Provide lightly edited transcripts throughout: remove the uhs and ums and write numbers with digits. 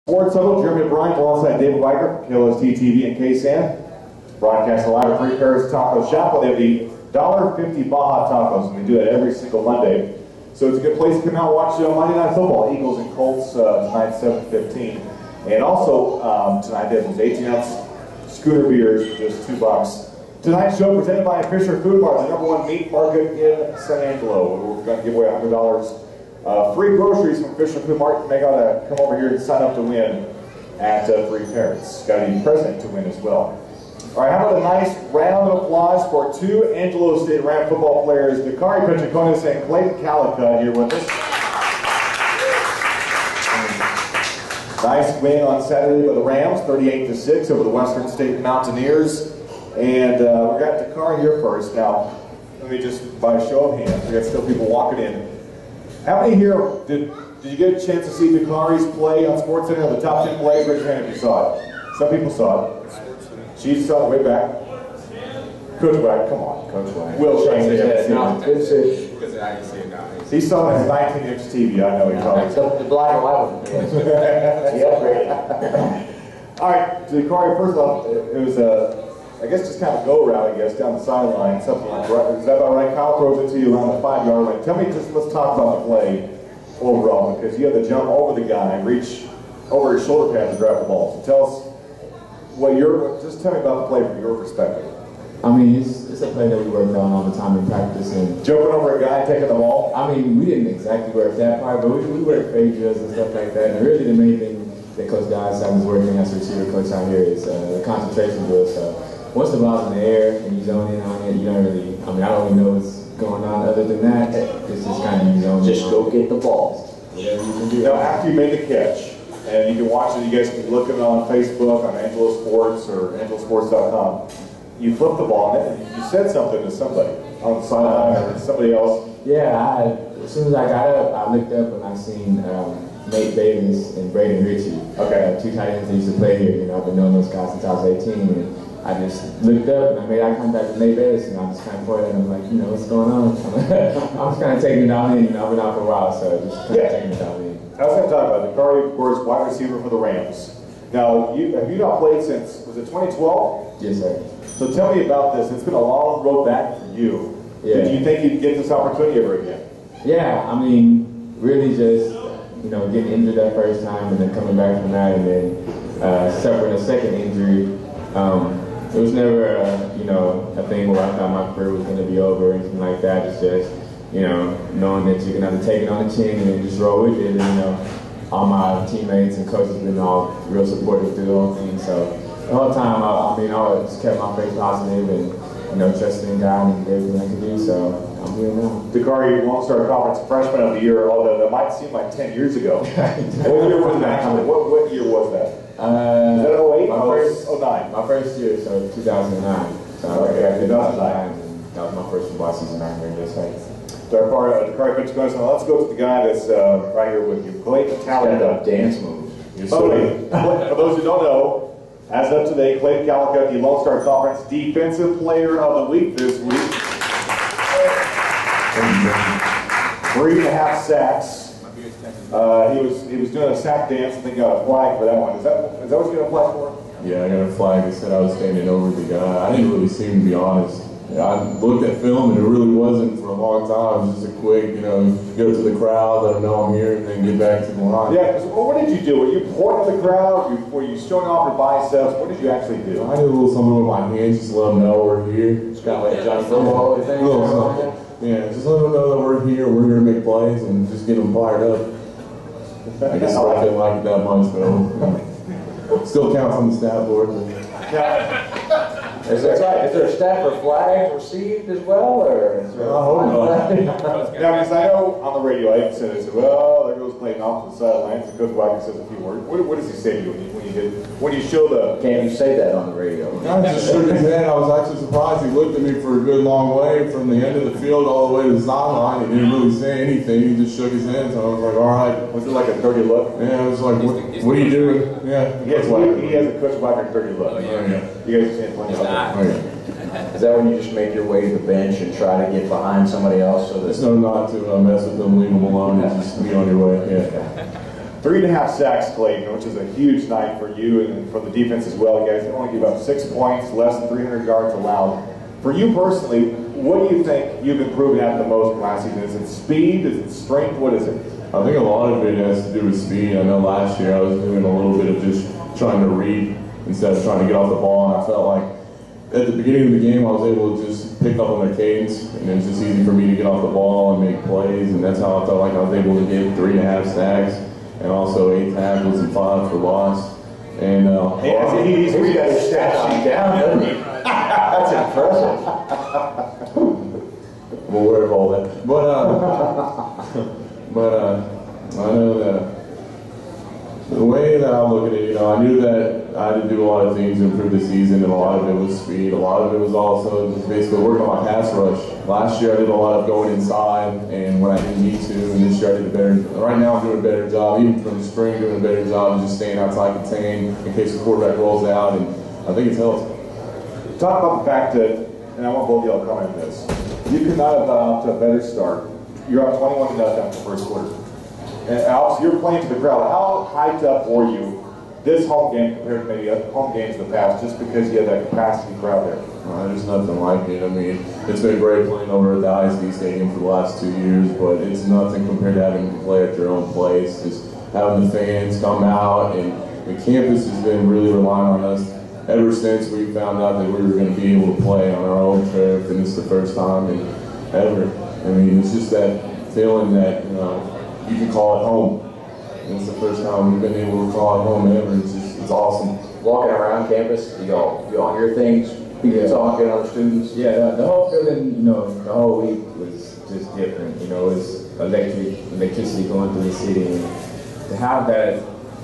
Sports Huddle, Jeremy Bryant alongside Will Wagner, KKSA TV and KSAN. Broadcast live at Three Pairs Taco Shop. They have the $1.50 Baja Tacos, and they do that every single Monday. So it's a good place to come out and watch Monday Night Football. Eagles and Colts tonight, 7:15. And also, tonight they have those 18-ounce scooter beers for just $2. Tonight's show presented by Fisher Food Mart, the #1 meat market in San Angelo. We're going to give away $100 free groceries from Fisher Food Mart. They got to come over here and sign up to win at Three Pairs. Got to be present to win as well. All right, how about a nice round of applause for two Angelo State Ram football players, Dakarai Pecikonis and Clayton Callicutt, here with us. Nice win on Saturday by the Rams, 38-6 over the Western State Mountaineers. And we got Dakarai here first. Now, let me just, by a show of hands, we got still people walking in. How many here did you get a chance to see Dakarai's play on SportsCenter? The top 10 plays, raise your hand if you saw it. Some people saw it. She saw it way back. Coach Wagner, come on, Coach Wagner. Will shakes his head. No, because I can see it now. He saw it on 19-inch TV. I know he probably. The black and white one. He upgraded. All right, Dakarai, first off, it was I guess just kind of go around, I guess, down the sideline, something like that. Is that about right? Kyle throws it to you around the 5-yard line. Tell me, let's talk about the play overall, because you had to jump over the guy, reach over his shoulder pad to grab the ball. So tell us just tell me about the play from your perspective. I mean, it's a play that we worked on all the time in practice. And jumping over a guy and taking the ball? I mean, we didn't exactly work that part, but we worked fake drills and stuff like that. And really the main thing that Coach Guys is working as a receiver coach out here is the concentration drill. So once the ball's in the air and you zone in on it, you don't really, I don't really know what's going on. Other than that, it's just kind of you zone in. Just go get the ball. Whatever you can do. Now, after you made the catch, and you can watch it, you guys can look at it on Facebook, on Angelo Sports or angelosports.com. You flipped the ball and you said something to somebody on the sideline or somebody else. Yeah, as soon as I got up, I looked up and I seen Nate Davis and Braden Ritchie. Okay. Two tight ends that used to play here. You know, I've been knowing those guys since I was 18. And I just looked up and I made eye contact with Nate Davis and I just kind of pointed at him like, you know, what's going on? I was kind of taking it down in. You know, I've been out for a while, so just kind of taking it down in. I was going to talk about Dakarai, of course, wide receiver for the Rams. Now, have you not played since, was it 2012? Yes, sir. So tell me about this. It's been a long road back for you. Yeah. Did you think you'd get this opportunity ever again? Yeah, I mean, really just, you know, getting injured that first time and then coming back from that and then suffering a second injury. It was never, you know, a thing where I thought my career was going to be over or anything like that. It's just, you know, knowing that you can have to take it on the chin and then just roll with it. And, you know, all my teammates and coaches have been all real supportive through the whole thing. So the whole time, I just kept my faith positive and, you know, trusting in God and everything I could do. So I'm here now. Dakarai, Lone Star Conference Freshman of the Year, although that might seem like 10 years ago. What year was that? What year was that? Is that 08? My first, 09. My first year, so 2009. So okay, 2009. And that was my first football season out here in this place. Dakarai Pecikonis. Now let's go to the guy that's right here with you, Clayton Callicutt. Dance move. For those who don't know, as of today, Clayton Callicutt, the Lone Star Conference Defensive Player of the Week this week. 3.5 sacks. He was doing a sack dance and they got a flag for that one. Is that what you got a flag for? Yeah, I got a flag that said I was standing over the guy. I didn't really see him, to be honest. I looked at film and it really wasn't for a long time. It was just a quick, you know, go to the crowd, let them know I'm here, and then get back to the line. Yeah, so what did you do? Were you pointing at the crowd? Were you showing off your biceps? What did you actually do? I did a little something with my hands, just let them know we're here. It's kind of like Johnny Football. A little something. Yeah, just let them know that we're here to make plays, and just get them fired up. I guess I didn't like it that much, though. Still counts on the stat board. Is there a staff for flags received as well, or? Is there I hope not. Now, because I know on the radio, I said, well, there goes Clayton off to the sidelines, and Coach Wagner says a few words. What does he say to you when you show the? Can't you say that on the radio? The guy just shook his head. I was actually surprised. He looked at me for a good long way from the end of the field all the way to the sideline. He didn't really say anything. He just shook his head. So I was like, all right. Was it like a dirty look? Yeah, I was like, what are you doing? Yeah. He has a Coach Wagner dirty look. Oh, yeah. You guys can't play that. Oh, yeah. Is that when you just make your way to the bench and try to get behind somebody else so that? Just know not to mess with them, leave them alone, and just be on your way. Yeah. 3.5 sacks, Clayton, which is a huge night for you and for the defense as well. You guys only give up 6 points, less than 300 yards allowed. For you personally, what do you think you've improved at the most from last season? Is it speed? Is it strength? What is it? I think a lot of it has to do with speed. I know last year I was doing a little bit of just trying to read instead of trying to get off the ball, and I felt like at the beginning of the game I was able to just pick up on their cadence, and it was just easy for me to get off the ball and make plays, and that's how I felt like I was able to get 3.5 sacks and also 8 tackles and 5 for loss. And he's got his stat sheet down, doesn't he? That's impressive. I'm aware of all that. But I know that the way that I look at it, I knew that I had to do a lot of things to improve the season, and a lot of it was speed. A lot of it was also just basically working on my pass rush. Last year I did a lot of going inside, and when I didn't need to, and this year I did a better. Right now I'm doing a better job, even from the spring, doing a better job of just staying outside contained in case the quarterback rolls out, and I think it's helped. Talk about the fact that, and I want both of y'all to comment on this, you could not have gotten off to a better start. You're up 21-0 after the first quarter. And Alex, you're playing to the crowd. How hyped up were you this home game compared to maybe other home games in the past, just because you had that capacity crowd there? There's nothing like it. I mean, it's been great playing over at the ISD Stadium for the last 2 years, but it's nothing compared to having to play at your own place. Just having the fans come out, and the campus has been really relying on us ever since we found out that we were going to be able to play on our own turf, and it's the first time in ever. I mean, it's just that feeling that, you can call it home. And it's the first time we've been able to call it home ever. It's awesome. Walking around campus, y'all hear things, people talking, other students. Yeah, the whole feeling, the whole week was just different. It was electricity going through the city, and to have that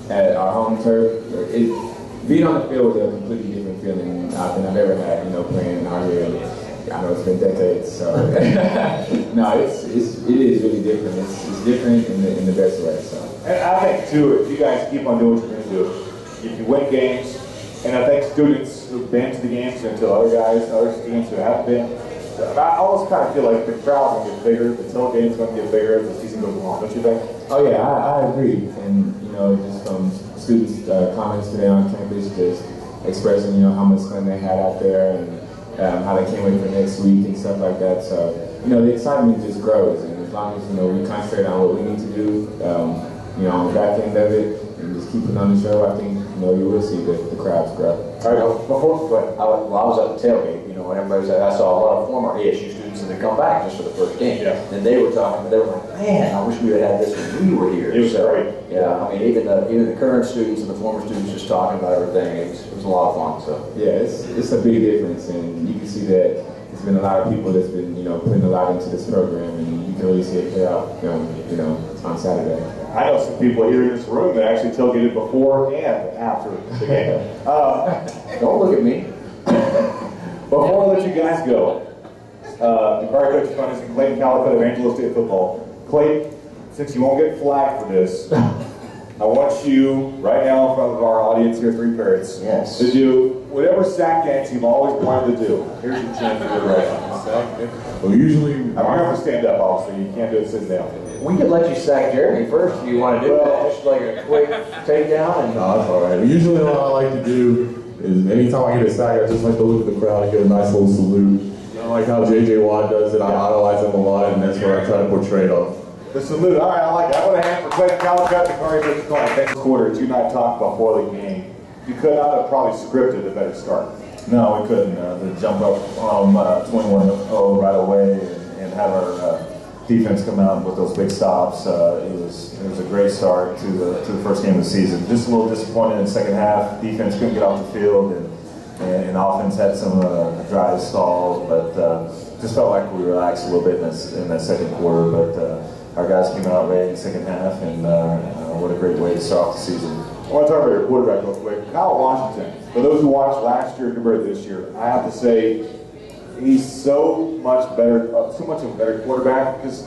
at our home turf, being on the field was a completely different feeling than I've ever had. Playing out here. I know it's been decades, so no, it is really different. It's different in the best way. So, and I think too, if you guys keep on doing what you're going to do, if you win games, and I think students who've been to the games until other students who haven't been, I almost kind of feel like the crowd's going to get bigger, the tailgate's going to get bigger as the season goes along. Don't you think? Oh yeah, I agree. And just from students' comments today on campus, just expressing how much fun they had out there, and how they can't wait for next week and stuff like that. So, the excitement just grows, and as long as, we concentrate on what we need to do, on the back end of it, and just keep it on the show, I think, you will see the crowds grow. All right, I was at the tailgate, and everybody said, I saw a lot of former ASU students that had come back just for the first game. Yeah. And they were like, man, I wish we had this when we were here. It was great. Yeah, I mean, even the current students and the former students just talking about everything, it was a lot of fun. So yeah, it's a big difference, and you can see that there's been a lot of people that's been, putting a lot into this program, and you can really see it play out, on Saturday. I know some people here in this room that actually tailgated before and after the game. don't look at me. Before I let you guys go, Dakarai Pecikonis and Clayton Callicutt of Angelo State football. Clayton, since you won't get flagged for this, I want you, right now in front of our audience here, 3 parents, to do whatever sack dance you've always wanted to do. Here's your chance to do it right now. Well, usually, I'm going to have to stand up, obviously. You can't do it sitting down. We could let you sack Jeremy first if you want to do that. Just like a quick takedown. And no, that's all right. Usually what I like to do is anytime I get a sack, I just like to look at the crowd and get a nice little salute. Like how J.J. Watt does it. I idolize him a lot, and that's what I try to portray it off. The salute. All right, I like it. I want to hand for Clayton Callicutt and Dakarai Pecikonis. Next quarter, you and I talked before the game. You could not have probably scripted a better start. No, we couldn't. The jump up 21-0 right away and have our defense come out with those big stops. It was a great start to the first game of the season. Just a little disappointed in the second half. Defense couldn't get off the field, and offense had some drives stalled, but just felt like we relaxed a little bit in that second quarter. But our guys came out ready in the second half, and what a great way to start off the season. I want to talk about your quarterback real quick. Kyle Washington, for those who watched last year compared to this year, I have to say he's so much of a better quarterback because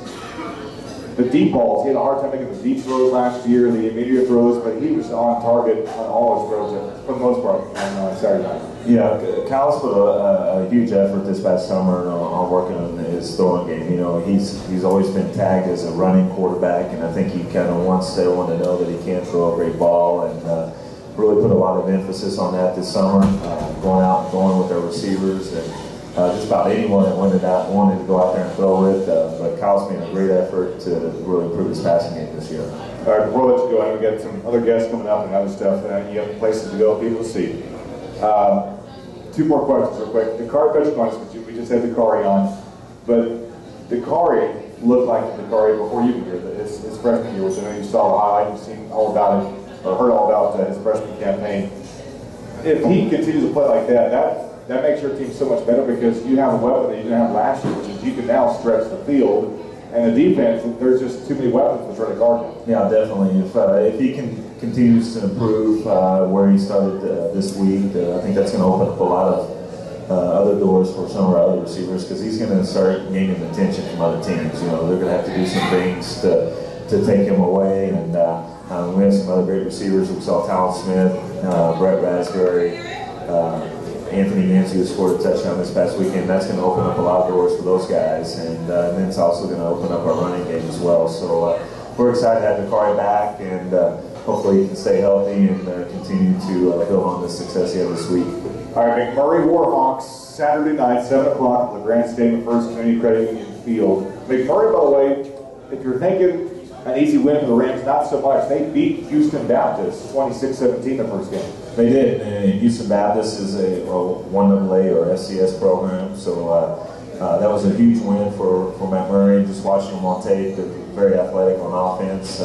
the deep balls. He had a hard time making the deep throws last year, the immediate throws, but he was on target on all his throws for the most part on Saturday night. Yeah, Cal's put a huge effort this past summer on working on his throwing game. You know, he's always been tagged as a running quarterback, and I think he kind of wants everyone to know that he can throw a great ball, and really put a lot of emphasis on that this summer, going out and going with their receivers, and just about anyone that wanted to go out there and throw it. But Kyle's made a great effort to really improve his passing game this year. All right, before I let you go, I know we got some other guests coming up and other stuff, and you have places to go, people to see. Two more questions real quick. Dakarai Pecikonis, we just had Dakarai on, but Dakarai looked like Dakarai before you were here, his freshman year, which I know you saw the highlight, you've seen all about it, or heard all about his freshman campaign. If he continues to play like that makes your team so much better because you have a weapon that you didn't have last year, which is you can now stretch the field, and the defense, there's just too many weapons to try to guard him. Yeah, definitely. If he continues to improve where he started this week, I think that's going to open up a lot of other doors for some of our other receivers because he's going to start gaining attention from other teams. You know, they're going to have to do some things to take him away, and we have some other great receivers. We saw Talon Smith, Brett Raspberry, Anthony Nancy, who scored a touchdown this past weekend. That's going to open up a lot of doors for those guys, and then it's also going to open up our running game as well. So we're excited to have Dakarai back, and hopefully he can stay healthy and continue to build on the success he had this week. All right, McMurry Warhawks, Saturday night, 7 o'clock, LeGrand Stadium, First Community Credit Union Field. McMurry, by the way, if you're thinking an easy win for the Rams, not so much. They beat Houston Baptist 26-17 the first game. They did, and Houston Baptist is a 1AA or FCS program, so that was a huge win for McMurray. Just watching them on tape, they're very athletic on offense.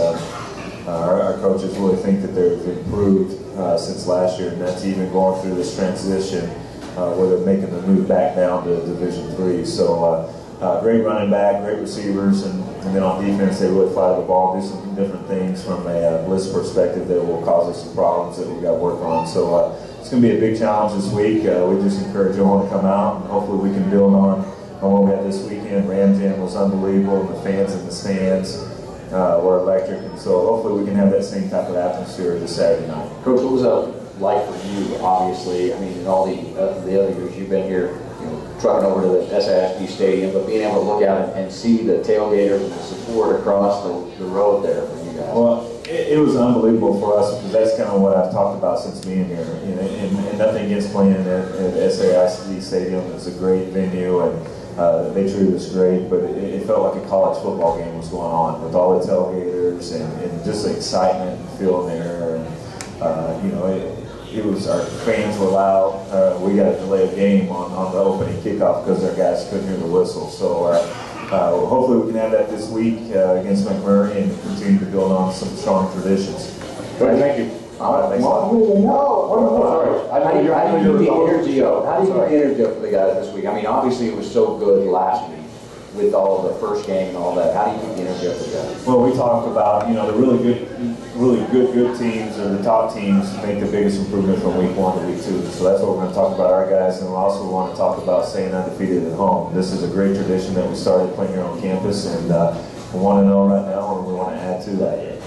Our coaches really think that they've improved since last year, and that's even going through this transition where they're making the move back down to Division III. So great running back, great receivers, and then on defense they really fly the ball, do some different things from a blitz perspective that will cause us some problems that we've got to work on. So it's going to be a big challenge this week. We just encourage everyone to come out, and hopefully we can build on what we had this weekend. Ram Jam was unbelievable, and the fans in the stands were electric, and so hopefully we can have that same type of atmosphere this Saturday night. Coach, what was that like for you, obviously? I mean, in all the other years you've been here, you know, trucking over to the SISD Stadium, but being able to look out and see the tailgaters and the support across the road there for you guys. Well, it was unbelievable for us because that's kind of what I've talked about since being here. You know, and nothing against playing at SISD Stadium. It's a great venue, and they treated us great, but it felt like a college football game was going on with all the tailgaters and just the excitement and feeling there. And, you know, it was, our fans were loud. We got to delay a game on the opening kickoff because our guys couldn't hear the whistle. So hopefully we can have that this week against McMurray and continue to build on some strong traditions. Good, thank you. All right, thanks. How do you keep the energy up? How do you keep the energy up for the guys this week? I mean, obviously it was so good last week with all the first game and all that. How do you keep the energy up for the guys? Well, we talked about, you know, the really good teams or the top teams make the biggest improvement from week 1 to week 2. So that's what we're going to talk about our guys, and we also want to talk about staying undefeated at home. This is a great tradition that we started playing here on campus, and we want to know right now, and we want to add to that.